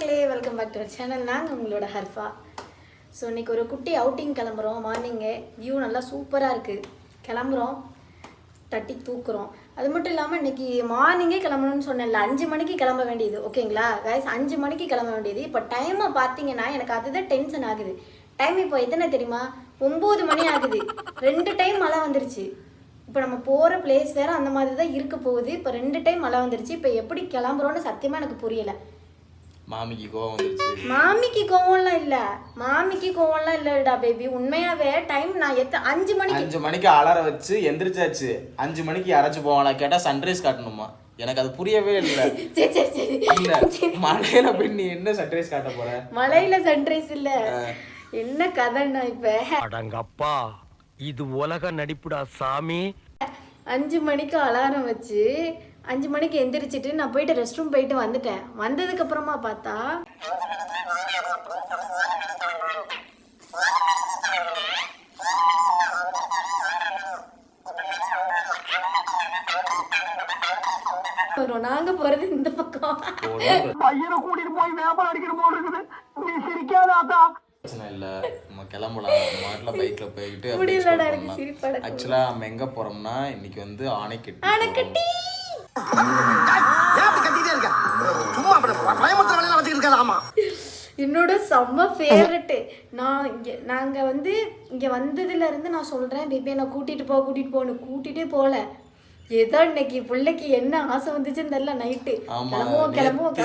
மக்களே, welcome back to our channel. நாங்கள் உங்களோட ஹர்ஃபா. ஸோ இன்றைக்கி ஒரு குட்டி அவுட்டிங் கிளம்புறோம். மார்னிங்கு வியூ நல்லா சூப்பராக இருக்குது. கிளம்புறோம், தட்டி தூக்குறோம். அது மட்டும் இல்லாமல் இன்றைக்கி மார்னிங்கே கிளம்பணும்னு சொன்னேன்ல, 5 மணிக்கு கிளம்ப வேண்டியது. ஓகேங்களா கைஸ், 5 மணிக்கு கிளம்ப வேண்டியது. இப்போ டைமை பார்த்தீங்கன்னா எனக்கு அதுதான் டென்ஷன் ஆகுது. டைம் இப்போ எத்தனை தெரியுமா? 9 மணி ஆகுது. 2 டைம் மழை வந்துருச்சு. இப்போ நம்ம போகிற பிளேஸ் வேறு அந்த மாதிரி தான் இருக்க போகுது. இப்போ 2 டைம் மழை வந்துருச்சு. இப்போ எப்படி கிளம்புறோன்னு சத்தியமாக எனக்கு புரியலை. மாமிக்கு கோவம் வந்துருச்சு. மாமிக்கு கோவம்லாம் இல்லடா பேபி. உண்மையாவே டைம் நான் 5 மணிக்கு அலாரம் வச்சு எந்திரிச்சாச்சு. 5 மணிக்கு யாராச்சும் போவாங்களா கேட்டா சன்ரைஸ் காட்டணுமா? எனக்கு அது புரியவே இல்லை. மலையில போய் நீ என்ன சன்ரைஸ் காட்ட போற? மலையில சன்ரைஸ் இல்ல, என்ன கதைன்னா இப்ப அடங்கப்பா, இது உலக நடிப்புடா சாமி. 5 மணிக்கு அலாரம் வச்சு 5 மணிக்கு எந்திரிச்சிட்டு நான் போயிட்டு ரெஸ்ட் ரூம் போயிட்டு வந்துட்டேன். வந்ததுக்கு அப்புறமா பார்த்தா நாங்க போறது இந்த பக்கம். பையனை கூட்டிட்டு போய் வியாபாரம் அடிக்கிற போல இருக்குது. நீ சிரிக்காதாத்தா? பிரச்சனை இல்ல, நம்ம கிளம்பலாம். மாட்ல பைக்ல போயிட்டு ஆக்சுவலா நம்ம எங்க போறோம்னா இன்னைக்கு வந்து ஆனைக்கட்டி. என்னோட செம்ம ஃபேவரட்டு. நாங்கள் வந்து இங்கே வந்ததுலேருந்து நான் சொல்கிறேன், பேபி என்னை கூட்டிகிட்டு போகணும் போகல. ஏதோ இன்னைக்கு பிள்ளைக்கு என்ன ஆசை வந்துச்சுன்னு தெரியல. நைட்டு கிளம்புவோம்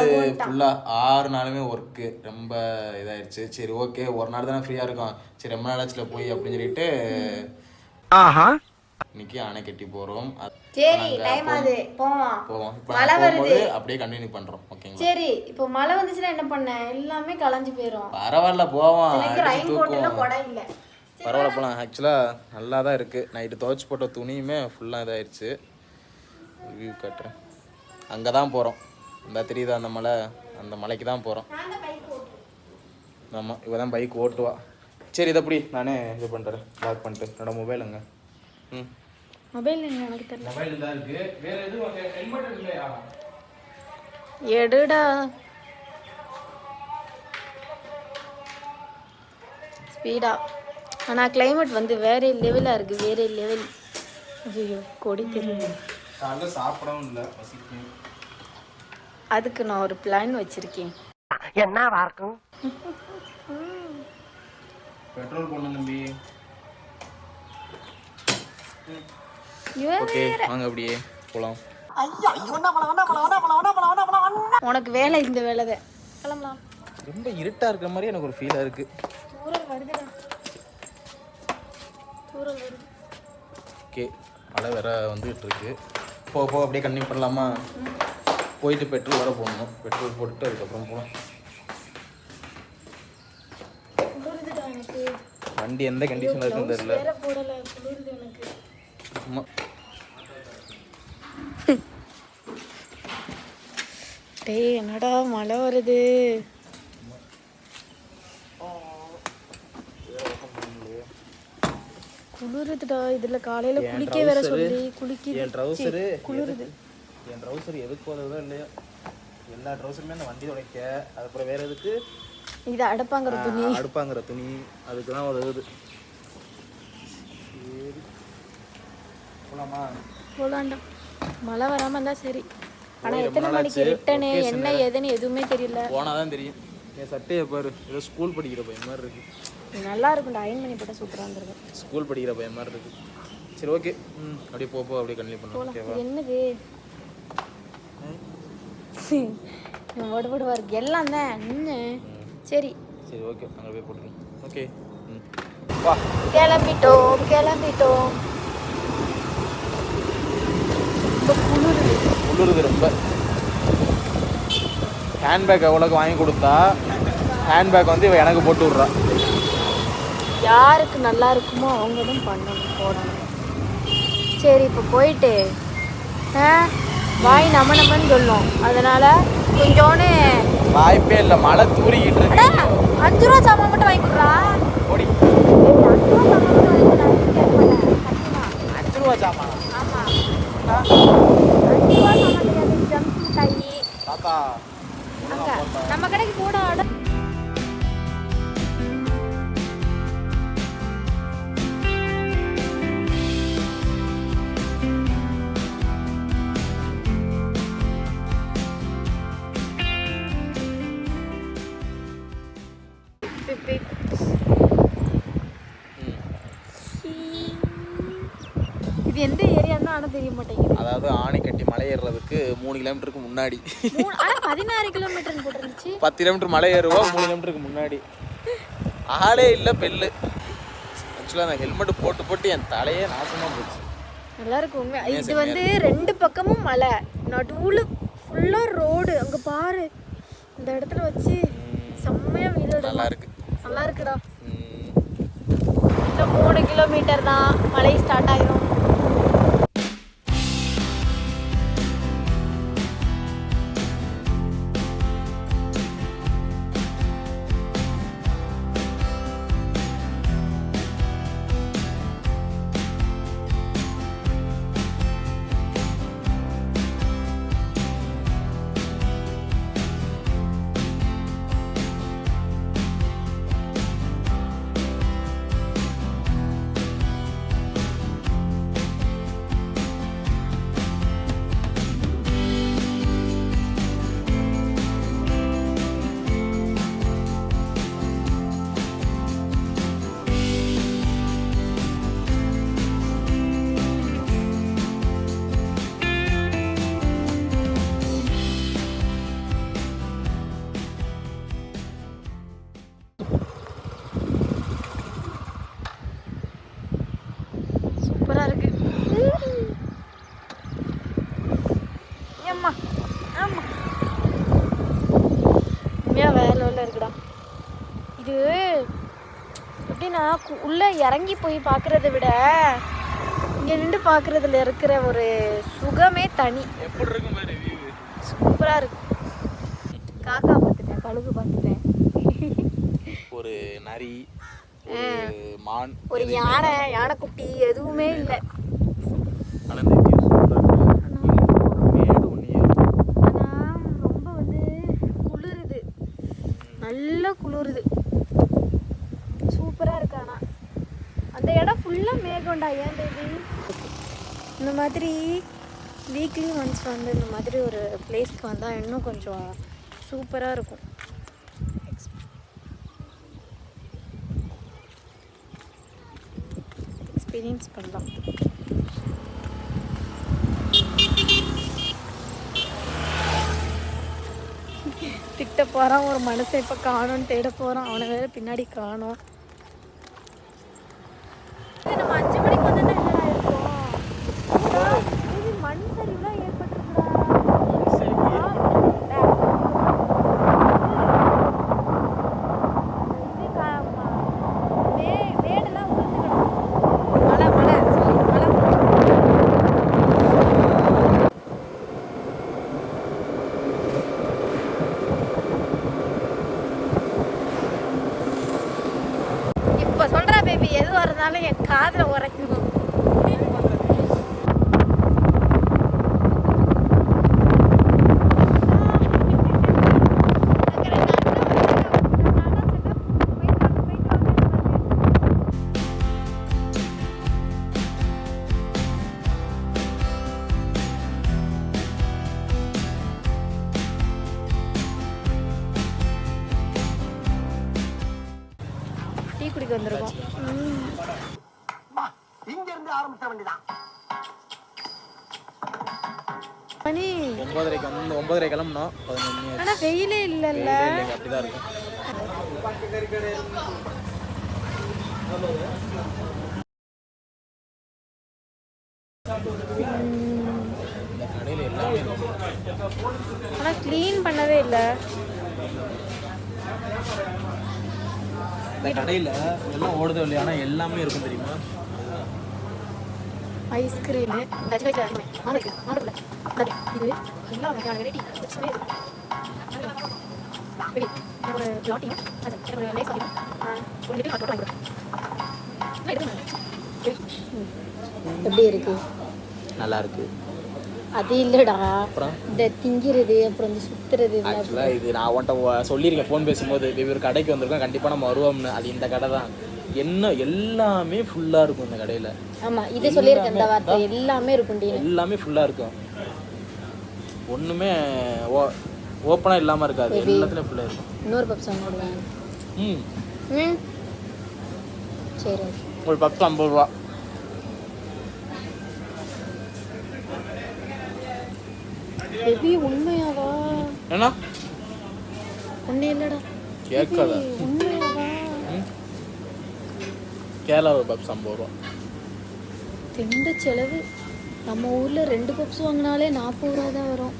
6 நாளுமே ஒர்க்கு ரொம்ப இதாயிருச்சு. சரி ஓகே, ஒரு நாள் தானே ஃப்ரீயா இருக்கும், சரி ரொம்ப நாளாச்சுல போய் அப்படின்னு சொல்லிட்டு இன்னைக்கு ஆனைக்கட்டி போறோம். சரி டைம் ஆகுது, போவோம். மழை வருது, அப்படியே கண்டினியூ பண்றோம். ஓகேங்களா? சரி, இப்போ மழை வந்துச்சுன்னா என்ன பண்ண? எல்லாமே கலைஞ்சு போயிடும். பரவாயில்ல, போவோம். ரெயின் கோட்ல கொடை இல்ல, பரவாயில்ல போகலாம். ஆக்சுவலாக நல்லா தான் இருக்குது. நைட்டு துவைச்சி போட்ட துணியுமே ஃபுல்லாக இதாகிடுச்சு. வியூ காட்டுறேன். அங்கே தான் போகிறோம். இந்த தெரியுதா அந்த மலை? அந்த மலைக்கு தான் போகிறோம். ஆமாம், இவ தான் பைக் ஓட்டுவா. சரி, இதை எப்படி நானே இது பண்ணுறேன், லாக் பண்ணிட்டு. என்னோட மொபைல் அங்கே. மொபைல் எனக்கு தெரியல. மொபைல் தான் இருக்குது. வேறு எதுவும் ஹெல்மெட் இல்லையா? எடுடா. ஸ்பீடா. ஆனால் கிளைமேட் வந்து வேற லெவலாக இருக்குது, வேற லெவல். ஐயோ, கொடி தெரியும். சாப்பிடவும் இல்லை, அதுக்கு நான் ஒரு பிளான் வச்சிருக்கேன். என்ன இருக்கும்? பெட்ரோல் போடணும் தம்பி. ஓகே, வாங்க அப்படியே போகலாம். உனக்கு வேலை இந்த வேலை தான். கிளம்பலாம். ரொம்ப இருட்டாக இருக்கிற மாதிரி எனக்கு ஒரு ஃபீலாக இருக்குது. ஓகே, மழை வேற வந்துட்டு இருக்கு. போக அப்படியே கண்டினியூ பண்ணலாமா? போயிட்டு பெட்ரோல் வர போடணும். பெட்ரோல் போட்டுட்டு அதுக்கப்புறம் போகலாம். வண்டி எந்த கண்டிஷனில் இருக்குன்னு தெரியல. ஆமாம், டேய் என்னடா மழை வருது. குளிருதுடா. இதுல காலையில குளிக்க வேற சொல்லி என் ட்ரௌசரு குளிருது. என் ட்ரௌசர் எதுக்கு போகிறதோ இல்லையா, எல்லா ட்ரௌசருமே அந்த வண்டி உடைக்க, அதுக்கப்புறம் வேற எதுக்கு இது அடுப்பாங்கிற துணி அதுக்கு தான் உதவுது. சரி போகலாமா? போலாண்டா, மழை வராமல் இருந்தால் சரி. ஆனால் எத்தனை மணிக்கு ரிட்டனு என்ன ஏதுன்னு எதுவுமே தெரியல. போனால் தான் தெரியும். என் சட்டையை பாரு, ஏதோ ஸ்கூல் படிக்கிற பையன் மாதிரி இருக்கு. நல்லா இருக்கும்டா, அயன் பண்ணி போட்டால் சூப்பராக இருந்திருக்கும். ஸ்கூல் படிக்கிற பையன் மாதிரி இருக்கு. சரி ஓகே, அப்படியே போ அப்படியே கண்டினியூ பண்ணலாம். ஓகேவா? என்னது ஓடுபடுவா இருக்கு எல்லாம் தான். சரி சரி ஓகே, அங்கே போய் போட்டுக்கலாம். ஓகே, வா. கிளம்பிட்டோம். குளிருது ரொம்ப. ஹேண்ட்பேக் எவ்வளோக்கு வாங்கி கொடுத்தா ஹேண்ட்பேக் வந்து இவன் எனக்கு போட்டு விட்றா. யாருக்கு நல்லா இருக்குமோ அவங்க தான் பண்ணணும், போடணும். சரி, இப்போ போயிட்டு வாய் நம்மன்னு சொல்லும். அதனால கொஞ்சோன்னு வாய்ப்பே இல்லை, மழை தூரிக்கிட்டு இருக்கு. 5 ரூபா சாமான் மட்டும் வாங்கி கொடுறா. ஓடி 5 ரூபா சாமான். ஆமாம், 5 ரூபா சாமான் கிடையாது. ஜம்ப் மிட்டாயி தாத்தா அங்க நம்ம கடைக்கு கூட ஆர்டர் இது எந்த ஏரியான்னு ஆனால் தெரிய மாட்டேங்குது. அதாவது ஆணைக்கட்டி மலை ஏறுறதுக்கு 3 கிலோமீட்டருக்கு முன்னாடி. ஆனால் 16 கிலோமீட்டர்னு போட்டுருந்துச்சு. 10 கிலோமீட்டர் மலை ஏறுவா 3 கிலோமீட்டருக்கு முன்னாடி. ஆளே இல்லை பெல்லு. ஆக்சுவலாக அந்த ஹெல்மெட் போட்டு போட்டு என் தலையே நாசமாக போச்சு. நல்லா இருக்கும் உண்மை. இது வந்து 2 பக்கமும் மலை, நடுவில் ஃபுல்லாக ரோடு. அங்கே பாரு, இந்த இடத்துல வச்சு செம்மையாக வீடு. நல்லா இருக்கு, நல்லா இருக்குடா. இன்னும் 3 கிலோமீட்டர் தான் மலை ஸ்டார்ட் ஆகிரும். சூப்பராக இருக்கு. ஏம்மா ஆமாம் உண்மையாக வேற லெவலில் இருக்குடா. இது எப்படின்னா உள்ளே இறங்கி போய் பார்க்குறத விட இங்கே நின்று பார்க்குறதுல இருக்கிற ஒரு சுகமே தனி. எப்படி இருக்கும் பாரு, சூப்பராக இருக்கு. காக்கா பார்த்துட்டேன், கழுகு பார்த்துட்டேன், ஒரு நரி, ஒரு மான், ஒரு யானை குட்டி எதுவுமே இல்லை. ஆனால் இந்த view super ஆ இருக்கு. மேடு ஒன்று ஏறும். ஆனால் ரொம்ப வந்து குளிருது, நல்லா குளிருது. சூப்பராக இருக்கு. ஆனால் அந்த இடம் ஃபுல்லாக மேகம்டா. ஏன் பேபி இந்த மாதிரி வீக்லி ஒன்ஸ் வந்து இந்த மாதிரி ஒரு பிளேஸ்க்கு வந்தால் இன்னும் கொஞ்சம் சூப்பராக இருக்கும். எக்ஸ்பீரியன்ஸ் பண்ணலாம். திட்ட போகிறான் ஒரு மனுஷன், இப்போ காணோன்னு தேட போகிறான். அவனை வேற பின்னாடி காணோம். நம்ம 5 மணிக்கு வந்து என்னடா இருக்கும், இது மண் சரிவுலாம் ஏற்பட்டுருக்குடா. மேடெல்லாம் உளுந்துக்கணும். மழை மழை மழை. இப்போ சொல்கிறா பேபி, எதுவாக இருந்தாலும் என் காதில் உரைக்கணும். டீ குடிக்க வந்திருக்கோம். இங்க இருந்து ஆரம்பிச்ச வேண்டியதான். மணி 9:30 வந்து 9:30 கிளம்புனோம். 11 ஆனா வெயிலே இல்லைல்ல. அப்படிதான் இருக்கும். இந்த கடையில் எல்லாமே இருக்கும். ஆனா க்ளீன் பண்ணவே இல்லை. இந்த கடையில் எல்லாம் ஓடுதோ இல்லையா, ஆனால் எல்லாமே இருக்கும் தெரியுமா. ஐஸ்கிரீமு, இது எல்லா வகையான வெரைட்டி சிப்ஸுமே இருக்கு. ஒரு லாட்டியும் ஒரு லேஸ் வாங்கியும் ஒரு லிட்டில் ஹாட் வாங்கிடும். எப்படி இருக்கு? நல்லா இருக்கு. அது இல்லடா, அப்புறம் இந்த திங்கிறது அப்புறம் இந்த சுத்துறது. ஆக்சுவலாக இது நான் உன்ட்ட சொல்லியிருக்கேன் ஃபோன் பேசும்போது, ஒரு கடைக்கு வந்திருக்கோம் கண்டிப்பாக நம்ம வருவோம்னு. அது இந்த கடை தான். என்ன எல்லாமே ஃபுல்லாக இருக்கும் இந்த கடையில். ஆமா, இது சொல்லியிருக்கேன் இந்த வார்த்தை, எல்லாமே இருக்கும். எல்லாமே ஃபுல்லாக இருக்கும், ஒன்றுமே ஓப்பனாக இல்லாமல் இருக்காது, எல்லாத்துலேயும் ஃபுல்லாக இருக்கும். இன்னொரு பப்ஸ் வாங்கிடுவேன். ம் சரி, ஒரு பப்ஸ் 50 ரூபா. பேபி உண்மையாவா? ஏன்னா ஒன்னே இல்லடா, கேட்காத. உண்மையாவா? கேரளா ஒரு பப்ஸ் 50 ரூபா. திண்ட செலவு நம்ம ஊர்ல 2 பப்ஸ் வாங்கினாலே 40 ரூபா தான் வரும்.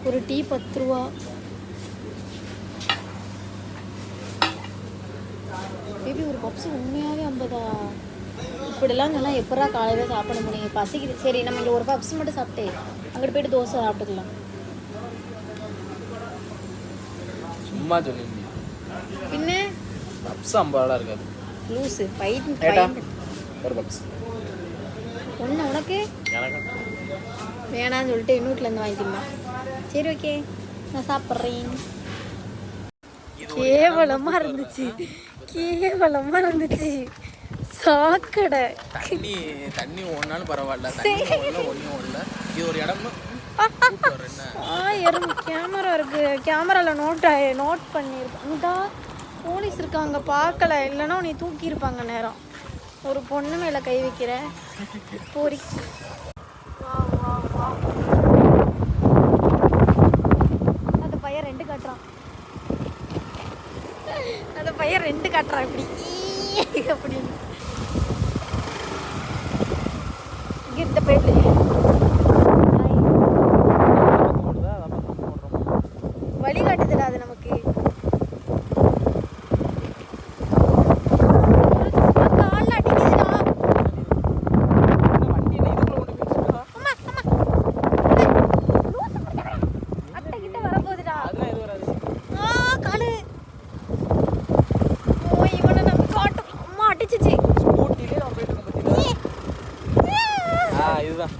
ஒரு டீ 10 ரூபா. பேபி ஒரு பப்ஸ் உண்மையாவே 50. இப்படிலாம் சொன்னா எப்படா காலையில சாப்பிட முடியும்? பசிக்குது. சரி, நம்ம இங்க ஒரு பப்ஸ் மட்டும் சாப்பிட்டு அங்கிட்டு போயிட்டு தோசை சாப்பிட்டுக்கலாம். சும்மா சொன்னீங்க. பின்ன பப்ஸ் 50 ரூபா இருக்காது. லூஸு ஏட்டா ஒரு பப்ஸ் ஒன்று உனக்கு எனக்கு வேணான்னு சொல்லிட்டு இன்னூட்டிலேருந்து வாங்கிக்கலாம். சரி, ஓகே, நான் சாப்பிட்றேன். கேவலமாக இருந்துச்சு, கேவலமாக இருந்துச்சு. சாக்கடை. தண்ணி ஒன்னாலும் பரவாயில்ல, ஒன்றும் இல்லை. இது ஒரு இடம்னு எறும்பு கேமரா இருக்கு, கேமராவில் நோட் பண்ணியிருப்பாங்க. போலீஸ் இருக்காங்க, பார்க்கல, இல்லைன்னா உன்னை தூக்கியிருப்பாங்க நேரம். ஒரு பொண்ணு மேலே கை வைக்கிற போரி. அந்த பையன் 2 காட்டுறான், அந்த பையன் 2 காட்டுறான் இப்படி அப்படின்னு. இங்கே இந்த பையன் வழிகாட்டுதல் அது நமக்கு. காலில் அடிக்குதுடா. அத்தை கிட்ட வரப்போகுதுடா. காலு. ஓ, இவனை நம்ம காட்டும். அம்மா அடிச்சிச்சு. இதுதான்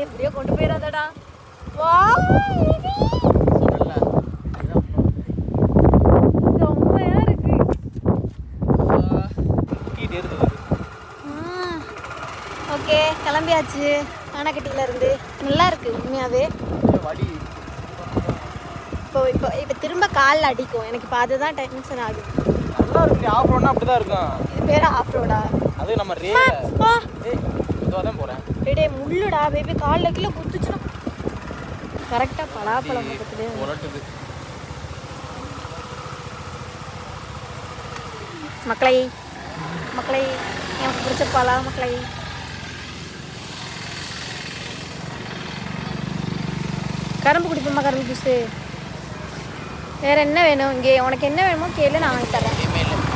எப்படியோ கொண்டு போயிடாதடா. செம்மையா இருக்கு. ஓகே, கிளம்பியாச்சு ஆனைக்கட்டியில இருந்து. நல்லா இருக்கு உண்மையாவே. இப்போ திரும்ப காலில் அடிக்கும் எனக்கு. இப்போ அதுதான் டென்ஷன் ஆகுது. நல்லா இருக்கு. ஆஃப் ரோட்னா அப்படிதான் இருக்கும். இது பேர் ஆஃப் ரோடா? அது நம்ம இதுவாக தான் போகிறேன். டே முள்ளுடா பேபி, காலில் கீழே குத்துச்சுன்னா கரெக்டாக பலாப்பழம் பக்கத்துலேயே உரட்டுது. மக்களை எனக்கு பிடிச்ச பலா மக்களை. கரும்பு குடிப்போமா, கரும்பு ஜூஸு. வேற என்ன வேணும் இங்கே? உனக்கு என்ன வேணுமோ கேளு, நான் வாங்கி தரேன்.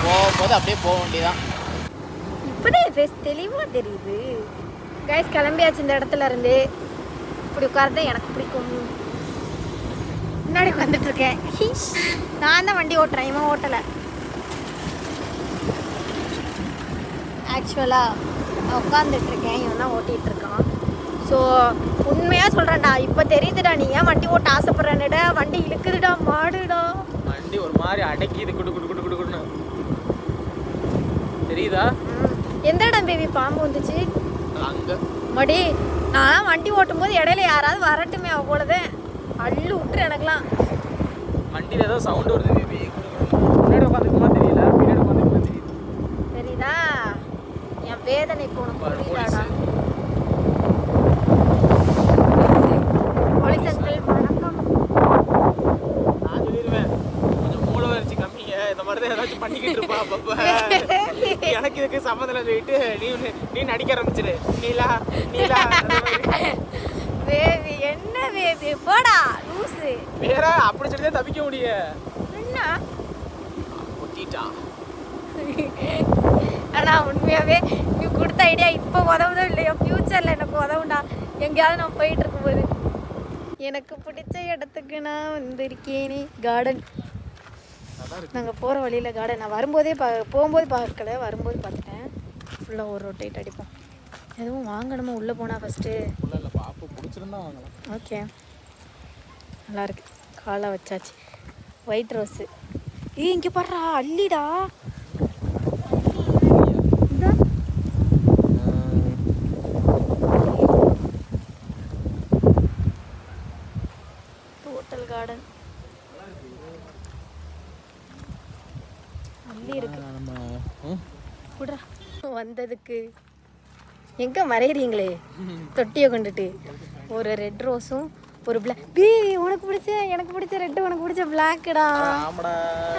போகும்போது அப்படியே போக வேண்டியதான். இப்போதே ஃபேஸ் தெளிவாக தெரியுது. கைஸ், கிளம்பியாச்சு இந்த இடத்துல இருந்து. இப்படி உட்கார்றது எனக்கு பிடிக்கும். முன்னாடி உட்காந்துட்டு இருக்கேன். நான் தான் வண்டி ஓட்டுறேன், இவன் ஓட்டலை. ஆக்சுவலாக நான் உட்காந்துட்டு இருக்கேன், இவன் தான் ஓட்டிகிட்டு இருக்கான். ஸோ உண்மையாக சொல்கிறேன்டா, இப்போ தெரியுதுடா நீ ஏன் வண்டி ஓட்ட ஆசைப்பட்றேன்னுடா. வண்டி இழுக்குதுடா, மாடுடா. வண்டி ஒரு மாதிரி அடக்கிது, குடுன்னு தெரியுதா? எந்த இடம் பேபி பாம்பு வந்துச்சு? அங்கே மடி, நான் வண்டி ஓட்டும் போது இடையில யாராவது வரட்டுமே, அவ்வளோதான். அள்ளு விட்டுரு எனக்குலாம். வண்டியில் ஏதோ சவுண்டு வருது பேபி. முன்னாடி உட்காந்துக்குமா தெரியல, பின்னாடி உட்காந்துக்குமா தெரியுது. தெரியுதா என் வேதனை? இப்போ உனக்கு புரியுதாடா? போலீஸ் அங்கிள் வணக்கம். நான் சொல்லிடுவேன், கொஞ்சம் மூளை வரைச்சி கம்மிங்க, இந்த மாதிரி தான் ஏதாச்சும் பண்ணிக்கிட்டு இருப்பா அப்பப்போ. எனக்கு இதுக்கு சம்மந்தம் சொல்லிட்டு நீ நடிக்க ஆரம்பிச்சிரு. நீலா பேபி என்ன பேபி, போடா லூசு. வேற அப்படி சொல்லி தான் தப்பிக்க முடியும். என்ன ஒட்டிட்டா? ஆனால் உண்மையாகவே நீ கொடுத்த ஐடியா இப்போ உதவுதோ இல்லையோ, ஃப்யூச்சரில் எனக்கு உதவுண்டா. எங்கேயாவது நான் போயிட்டு இருக்கும்போது எனக்கு பிடிச்ச இடத்துக்கு நான் வந்திருக்கேனே. கார்டன் நாங்கள் போகிற வழியில் கார்டன் நான் வரும்போதே போகும்போது பார்க்கல, வரும்போது பார்த்துட்டேன். ஃபுல்லாக ஒரு ரொட்டேட் அடிப்போம். எதுவும் வாங்கணுமா உள்ளே போனால் ஃபஸ்ட்டு? இல்லை பாப்பு பிடிச்சிருந்தா வாங்கலாம். ஓகே, நல்லாயிருக்கு. காலை வச்சாச்சு. White rose. இங்கே பாடுறா, அள்ளிடா. இதான் டோட்டல் கார்டன். அள்ளி இருக்கு. விட்றா. வந்ததுக்கு எங்கே மறையிறீங்களே தொட்டியை கொண்டுட்டு. ஒரு ரெட் ரோஸும் ஒரு பிளாக். உனக்கு பிடிச்ச, எனக்கு பிடிச்ச ரெட்டு, உனக்கு பிடிச்ச பிளாக்குடா.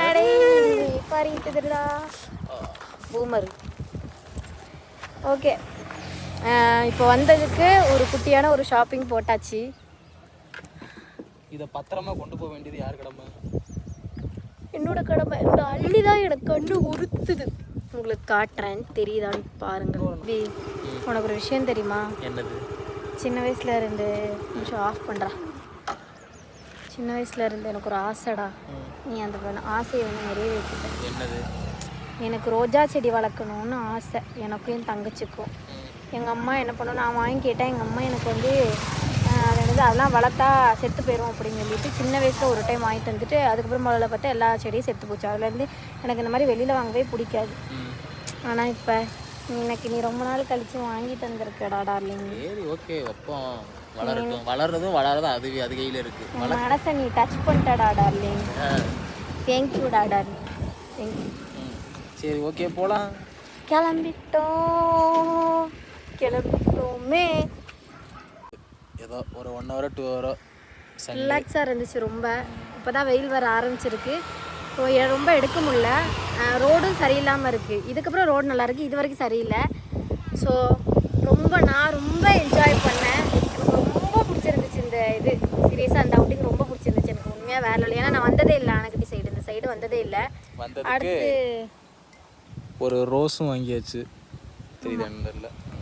அடே பாருடா பூமர். ஓகே, இப்போ வந்ததுக்கு ஒரு குட்டியான ஒரு ஷாப்பிங் போட்டாச்சு. இதை பத்திரமா கொண்டு போக வேண்டியது யார் கடமை? என்னோட கடமை. இந்த அள்ளி தான் எனக்கு கண்ணு உறுத்துது. உங்களுக்கு காட்டுறேன், தெரியுதான்னு பாருங்க. உனக்கு ஒரு விஷயம் தெரியுமா? என்னது? சின்ன வயசுல இருந்து கொஞ்சம் ஆஃப் பண்ணுறா. சின்ன வயசுல இருந்து எனக்கு ஒரு ஆசைடா. நீ அந்த ஆசையை வந்து நிறைவேற்றிட்ட. என்னது? எனக்கு ரோஜா செடி வளர்க்கணும்னு ஆசை, எனக்கும் என் தங்கச்சிக்கும். எங்கள் அம்மா என்ன பண்ணணும், நான் வாங்கி கேட்டேன். எங்கள் அம்மா எனக்கு வந்து அதெல்லாம் வளர்த்தா செத்து போயிடும் அப்படின்னு சொல்லிட்டு சின்ன வயசில் ஒரு டைம் வாங்கிட்டு வந்துட்டு, அதுக்கப்புறம் முதல்ல பார்த்தா எல்லா செடியும் செத்து போச்சு. அதுலேருந்து எனக்கு இந்த மாதிரி வெளியில் வாங்கவே பிடிக்காது. ஆனால் இப்போ எனக்கு நீ ரொம்ப நாள் கழிச்சு வாங்கிட்டு வந்திருக்கடா டார்லிங். சரி ஓகே, அப்போ வளர்றதும் வளரதும் அது கையில் இருக்குது. மனசை நீ டச் பண்ணிட்டடா டார்லிங். தேங்க்யூடா டார்லிங், தேங்க்யூ. சரி ஓகே, போகலாம். கிளம்பிட்டோமே. ஏதோ ஒரு 1 hour 2 hour ரிலாக்ஸாக இருந்துச்சு ரொம்ப. இப்போ தான் வெயில் வர ஆரம்பிச்சிருக்கு. ரொம்ப எடுக்க முடியல. ரோடும் சரியில்லாமல் இருக்குது. இதுக்கப்புறம் ரோடு நல்லாயிருக்கு, இது வரைக்கும் சரியில்லை. ஸோ நான் ரொம்ப என்ஜாய் பண்ணேன். எனக்கு ரொம்ப பிடிச்சிருந்துச்சு இந்த இது. சீரியஸாக அந்த அவுட்டிங் ரொம்ப பிடிச்சிருந்துச்சு எனக்கு உண்மையாக. வேலை இல்லை, ஏன்னா நான் வந்ததே இல்லை அணைக்கட்டி சைடு. இந்த சைடு வந்ததே இல்லை. அடுத்து ஒரு ரோஸும் வாங்கியாச்சு, தெரியுதா?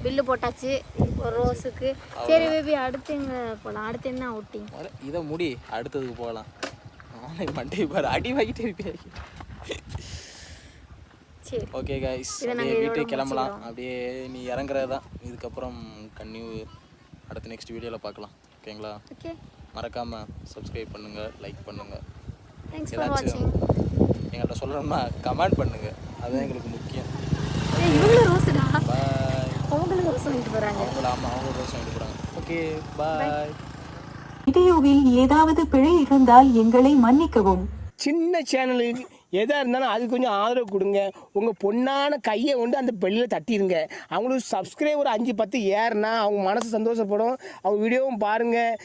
பில்லு போட்டாச்சு ஒரு ரோஸுக்கு. சரி பேபி, அடுத்து எங்கே போகலாம்? அடுத்து என்ன அவுட்டிங்? இதை முடி, அடுத்ததுக்கு போகலாம். மண்டே பாரு, அடி வாங்கிட்டே இருப்பேன். சரி ஓகே கைஸ், வீட்டுக்கு கிளம்பலாம். அப்படியே நீ இறங்குறது தான். இதுக்கப்புறம் அடுத்த நெக்ஸ்ட் வீடியோவில் பார்க்கலாம். ஓகேங்களா? ஓகே, மறக்காமல் சப்ஸ்கிரைப் பண்ணுங்கள், லைக் பண்ணுங்கள். ஏதாச்சும் எங்கள்கிட்ட சொல்லணும்னா கமெண்ட் பண்ணுங்கள், அதுதான் எங்களுக்கு முக்கியம். இவங்க ரோஸுடா, பாய். அவங்களுக்கு ரோஸ் வாங்கிட்டு போகிறாங்க. அவங்க ரோஸ் வாங்கிட்டு போகிறாங்க. Okay bye. வீடியோவில் ஏதாவது பிழை இருந்தால் எங்களை மன்னிக்கவும். சின்ன சேனலுக்கு எதாக இருந்தாலும் அது கொஞ்சம் ஆதரவு கொடுங்க. உங்கள் பொண்ணான கையை கொண்டு அந்த பெல்லில் தட்டிடுங்க. அவங்களுக்கு சப்ஸ்கிரைபர் 5-10 ஏறுனா அவங்க மனசு சந்தோஷப்படும். அவங்க வீடியோவும் பாருங்கள்.